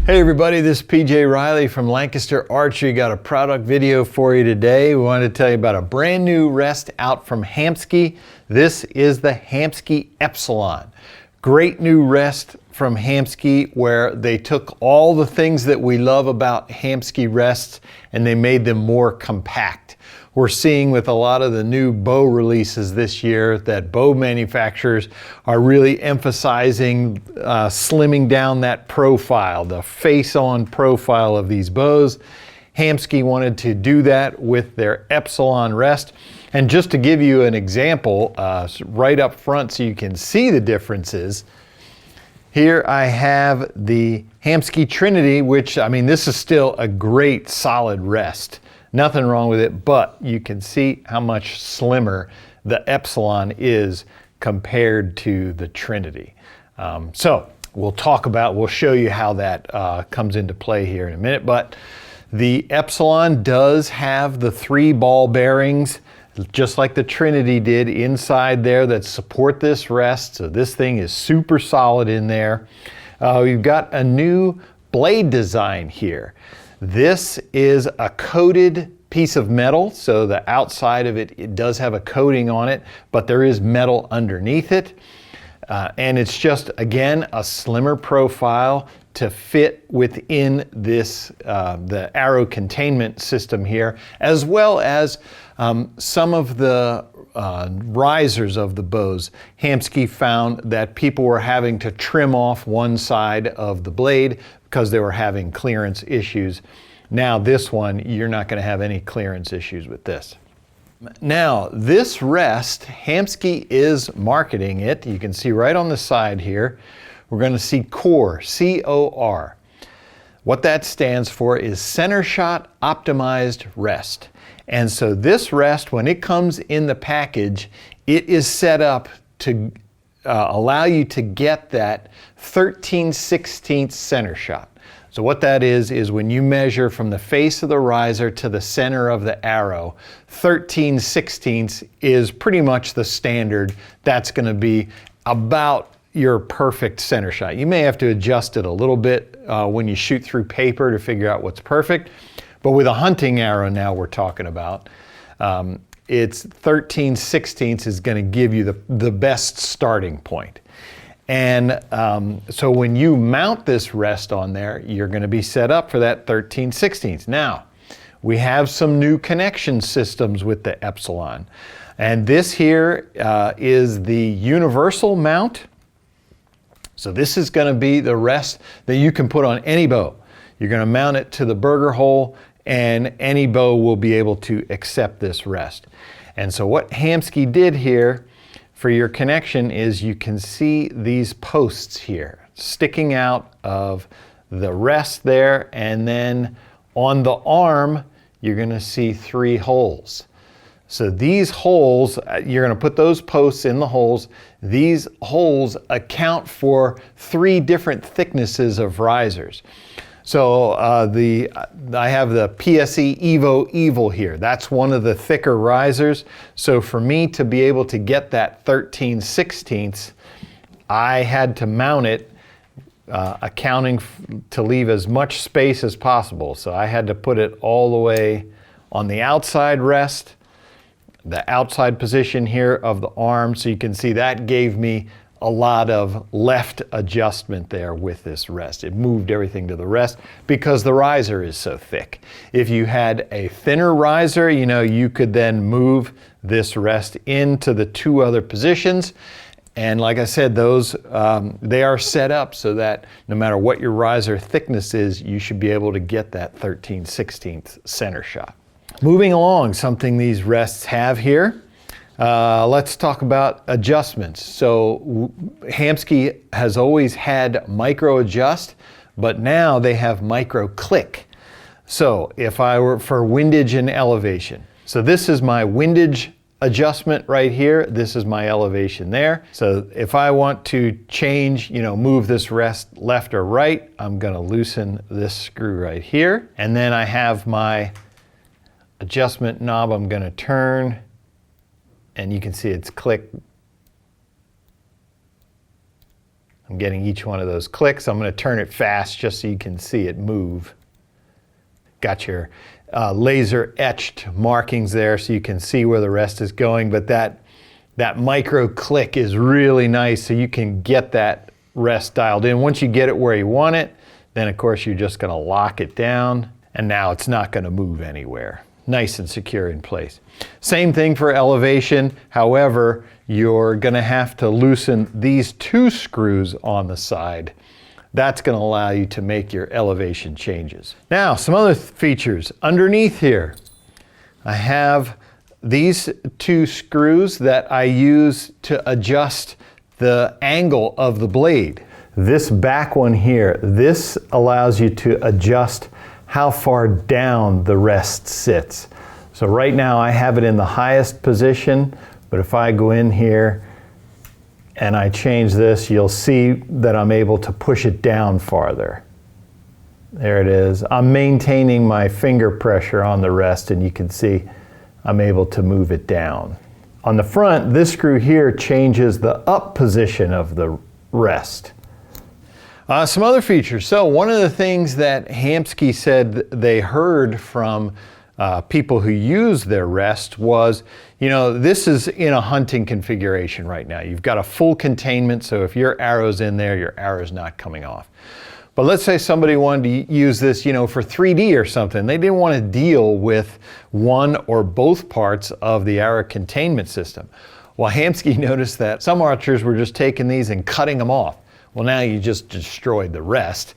Hey everybody, this is PJ Riley from Lancaster Archery. Got a product video for you today. We wanted to tell you about a brand new rest out from Hamskea. This is the Hamskea Epsilon. Great new rest from Hamskea where they took all the things that we love about Hamskea rests and they made them more compact. We're seeing with a lot of the new bow releases this year that bow manufacturers are really emphasizing slimming down that profile, the face-on profile of these bows. Hamskea wanted to do that with their Epsilon rest. And just to give you an example, right up front so you can see the differences, here I have the Hamskea Trinity, which, I mean, this is still a great solid rest. Nothing wrong with it, but you can see how much slimmer the Epsilon is compared to the Trinity. So we'll show you how that comes into play here in a minute, but the Epsilon does have the 3 ball bearings, just like the Trinity did inside there, that support this rest. So this thing is super solid in there. We've got a new blade design here. This is a coated piece of metal, so the outside of it does have a coating on it, but there is metal underneath it. And it's just, again, a slimmer profile to fit within this, the arrow containment system here, as well as some of the risers of the bows. Hamskea found that people were having to trim off one side of the blade because they were having clearance issues. Now this one, you're not going to have any clearance issues with this. Now this rest, Hamskea is marketing it. You can see right on the side here, we're going to see COR, C-O-R. What that stands for is Centershot Optimized Rest. And so this rest, when it comes in the package, it is set up to allow you to get that 13/16 center shot. So what that is when you measure from the face of the riser to the center of the arrow, 13/16 is pretty much the standard. That's going to be about your perfect center shot. You may have to adjust it a little bit when you shoot through paper to figure out what's perfect. But with a hunting arrow now we're talking about, it's 13/16 is going to give you the best starting point. And so when you mount this rest on there, you're going to be set up for that 13/16. Now, we have some new connection systems with the Epsilon. And this here is the universal mount. So this is going to be the rest that you can put on any bow. You're going to mount it to the burger hole and any bow will be able to accept this rest. And so what Hamskea did here for your connection is you can see these posts here sticking out of the rest there, and then on the arm you're going to see 3 holes. So these holes, you're going to put those posts in the holes. These holes account for 3 different thicknesses of risers. So I have the PSE Evo Evil here. That's one of the thicker risers. So for me to be able to get that 13/16, I had to mount it accounting to leave as much space as possible. So I had to put it all the way on the outside rest, the outside position here of the arm. So you can see that gave me a lot of left adjustment there with this rest. It moved everything to the rest because the riser is so thick. If you had a thinner riser, you know, you could then move this rest into the 2 other positions. And like I said, those, they are set up so that no matter what your riser thickness is, you should be able to get that 13/16 center shot. Moving along, something these rests have here. Let's talk about adjustments. So Hamskea has always had micro adjust, but now they have micro click. So if I were for windage and elevation, so this is my windage adjustment right here. This is my elevation there. So if I want to change, you know, move this rest left or right, I'm going to loosen this screw right here. And then I have my adjustment knob I'm going to turn, and you can see it's clicked. I'm getting each one of those clicks. I'm going to turn it fast just so you can see it move. Got your laser etched markings there so you can see where the rest is going, but that micro click is really nice so you can get that rest dialed in. Once you get it where you want it, then of course you're just going to lock it down, and now it's not going to move anywhere. Nice and secure in place. Same thing for elevation. However, you're going to have to loosen these two screws on the side. That's going to allow you to make your elevation changes. Now, some other features. Underneath here, I have these two screws that I use to adjust the angle of the blade. This back one here, this allows you to adjust how far down the rest sits. So right now I have it in the highest position, but if I go in here and I change this, you'll see that I'm able to push it down farther. There it is. I'm maintaining my finger pressure on the rest, and you can see I'm able to move it down. On the front, this screw here changes the up position of the rest. Some other features. So one of the things that Hamskea said they heard from people who use their rest was, you know, this is in a hunting configuration right now. You've got a full containment, so if your arrow's in there, your arrow's not coming off. But let's say somebody wanted to use this, you know, for 3D or something. They didn't want to deal with one or both parts of the arrow containment system. Well, Hamskea noticed that some archers were just taking these and cutting them off. Well, now you just destroyed the rest.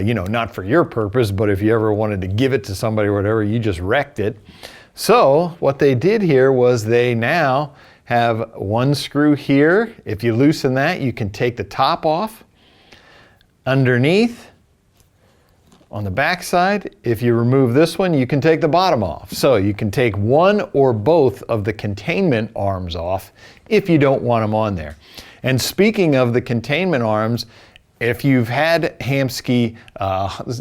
You know, not for your purpose, but if you ever wanted to give it to somebody or whatever, you just wrecked it. So what they did here was they now have one screw here. If you loosen that, you can take the top off. Underneath, on the back side, if you remove this one, you can take the bottom off. So you can take one or both of the containment arms off if you don't want them on there. And speaking of the containment arms, if you've had Hamskea,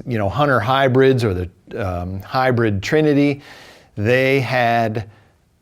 you know, Hunter hybrids or the hybrid Trinity, they had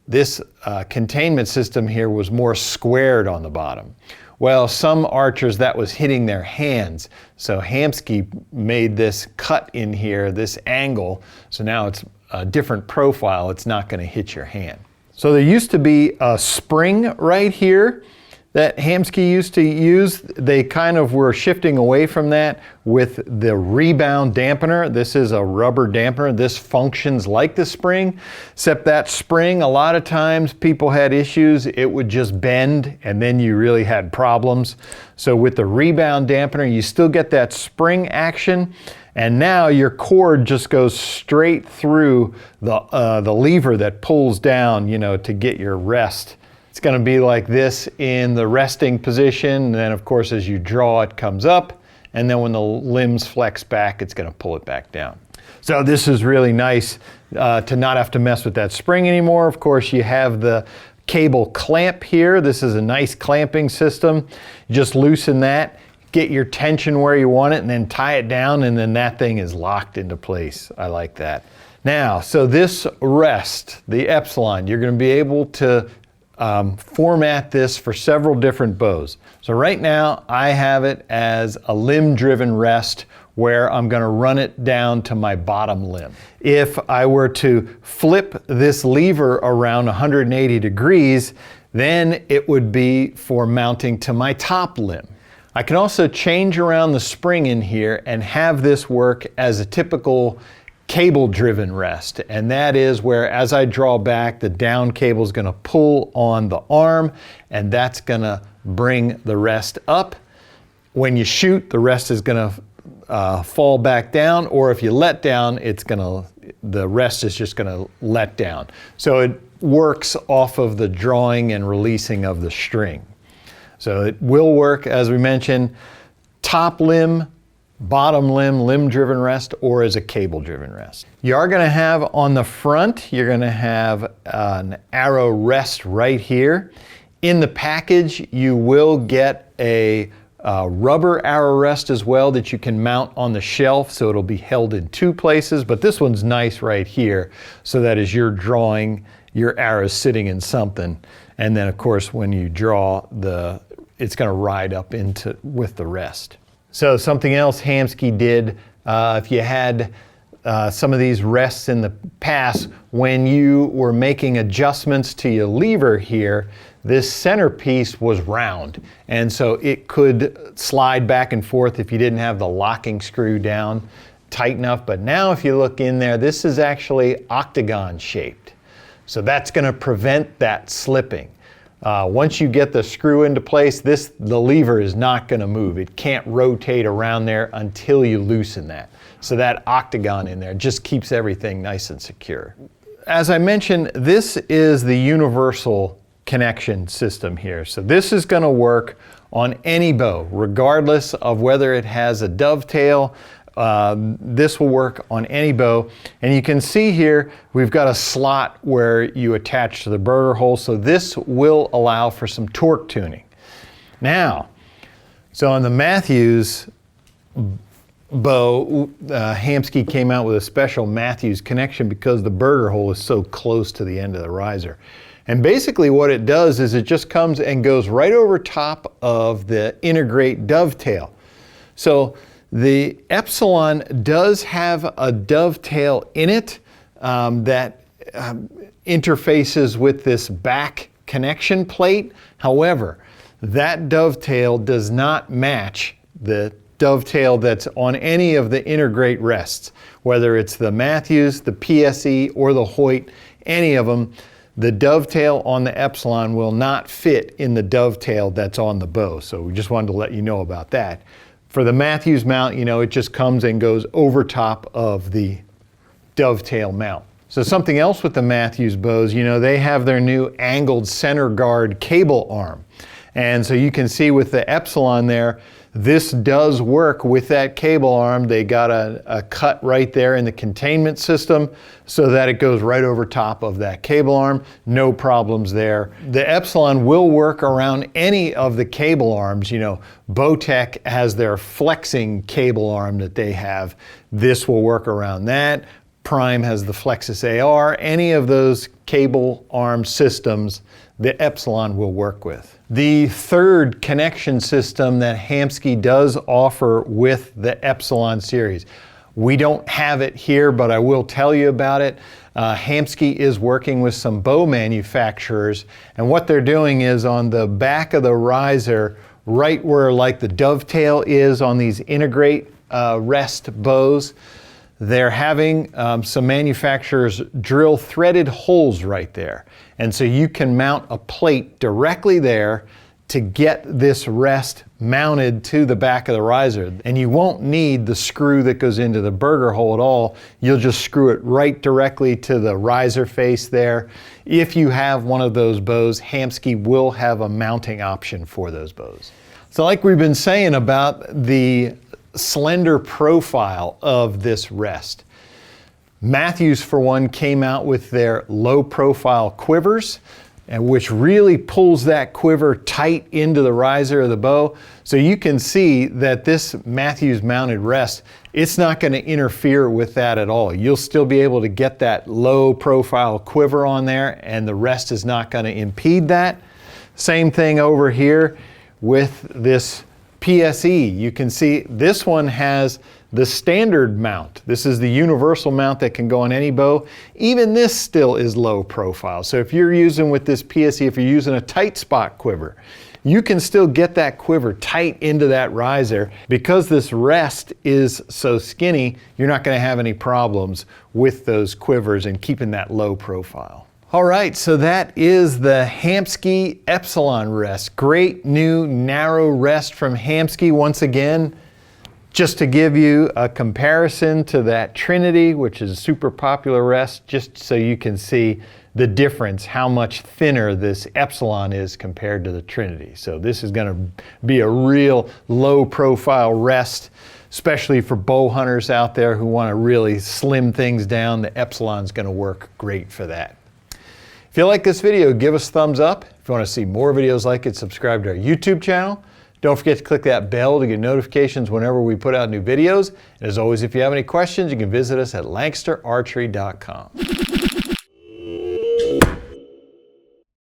this containment system here was more squared on the bottom. Well, some archers, that was hitting their hands. So Hamskea made this cut in here, this angle, so now it's a different profile. It's not going to hit your hand. So there used to be a spring right here that Hamskea used to use. They kind of were shifting away from that with the rebound dampener. This is a rubber dampener. This functions like the spring, except that spring, a lot of times people had issues. It would just bend and then you really had problems. So with the rebound dampener, you still get that spring action, and now your cord just goes straight through the lever that pulls down, you know, to get your rest. It's going to be like this in the resting position, and then of course as you draw it comes up, and then when the limbs flex back, it's going to pull it back down. So this is really nice to not have to mess with that spring anymore. Of course, you have the cable clamp here. This is a nice clamping system. You just loosen that, get your tension where you want it, and then tie it down, and then that thing is locked into place. I like that. Now, so this rest, the Epsilon, you're going to be able to format this for several different bows. So right now I have it as a limb-driven rest where I'm going to run it down to my bottom limb. If I were to flip this lever around 180 degrees, then it would be for mounting to my top limb. I can also change around the spring in here and have this work as a typical cable-driven rest, and that is where as I draw back, the down cable is going to pull on the arm, and that's going to bring the rest up. When you shoot, the rest is going to fall back down, or if you let down, the rest is just going to let down. So it works off of the drawing and releasing of the string. So it will work, as we mentioned, top limb, bottom limb, limb-driven rest, or as a cable-driven rest. You are going to have on the front, you're going to have an arrow rest right here. In the package, you will get a rubber arrow rest as well that you can mount on the shelf, so it'll be held in two places, but this one's nice right here, so that as you're drawing, your arrow's sitting in something. And then of course, when you draw, the it's going to ride up into with the rest. So something else Hamskea did, if you had some of these rests in the past, when you were making adjustments to your lever here, this centerpiece was round, and so it could slide back and forth if you didn't have the locking screw down tight enough. But now if you look in there, this is actually octagon shaped. So that's going to prevent that slipping. Once you get the screw into place, the lever is not going to move. It can't rotate around there until you loosen that. So that octagon in there just keeps everything nice and secure. As I mentioned, this is the universal connection system here. So this is going to work on any bow, regardless of whether it has a dovetail. This will work on any bow. And you can see here, we've got a slot where you attach to the burger hole. So this will allow for some torque tuning. Now, so on the Matthews bow, Hamskea came out with a special Matthews connection because the burger hole is so close to the end of the riser. And basically what it does is it just comes and goes right over top of the integrate dovetail. So the Epsilon does have a dovetail in it that interfaces with this back connection plate. However, that dovetail does not match the dovetail that's on any of the integrate rests, whether it's the Matthews, the PSE, or the Hoyt, any of them. The dovetail on the Epsilon will not fit in the dovetail that's on the bow. So we just wanted to let you know about that. For the Matthews mount, it just comes and goes over top of the dovetail mount. So something else with the Matthews bows, they have their new angled center guard cable arm. And so you can see with the Epsilon there, this does work with that cable arm. They got a cut right there in the containment system so that it goes right over top of that cable arm. No problems there. The Epsilon will work around any of the cable arms. Bowtech has their flexing cable arm that they have. This will work around that. Prime has the Flexus AR. Any of those cable arm systems, the Epsilon will work with. The third connection system that Hamskea does offer with the Epsilon series. We don't have it here, but I will tell you about it. Hamskea is working with some bow manufacturers, and what they're doing is on the back of the riser, right where like the dovetail is on these integrate rest bows, they're having some manufacturers drill threaded holes right there. And so you can mount a plate directly there to get this rest mounted to the back of the riser. And you won't need the screw that goes into the burger hole at all. You'll just screw it right directly to the riser face there. If you have one of those bows, Hamskea will have a mounting option for those bows. So like we've been saying about the slender profile of this rest, Matthews, for one, came out with their low profile quivers, and which really pulls that quiver tight into the riser of the bow. So you can see that this Matthews mounted rest, it's not going to interfere with that at all. You'll still be able to get that low profile quiver on there, and the rest is not going to impede that. Same thing over here with this PSE. You can see this one has the standard mount. This is the universal mount that can go on any bow. Even this still is low profile. So if you're using with this PSE, if you're using a tight spot quiver, you can still get that quiver tight into that riser. Because this rest is so skinny, you're not going to have any problems with those quivers and keeping that low profile. All right, so that is the Hamskea Epsilon rest. Great new narrow rest from Hamskea. Once again, just to give you a comparison to that Trinity, which is a super popular rest, just so you can see the difference, how much thinner this Epsilon is compared to the Trinity. So this is going to be a real low profile rest, especially for bow hunters out there who want to really slim things down. The Epsilon's going to work great for that. If you like this video, give us a thumbs up. If you want to see more videos like it, subscribe to our YouTube channel. Don't forget to click that bell to get notifications whenever we put out new videos. And as always, if you have any questions, you can visit us at LancasterArchery.com.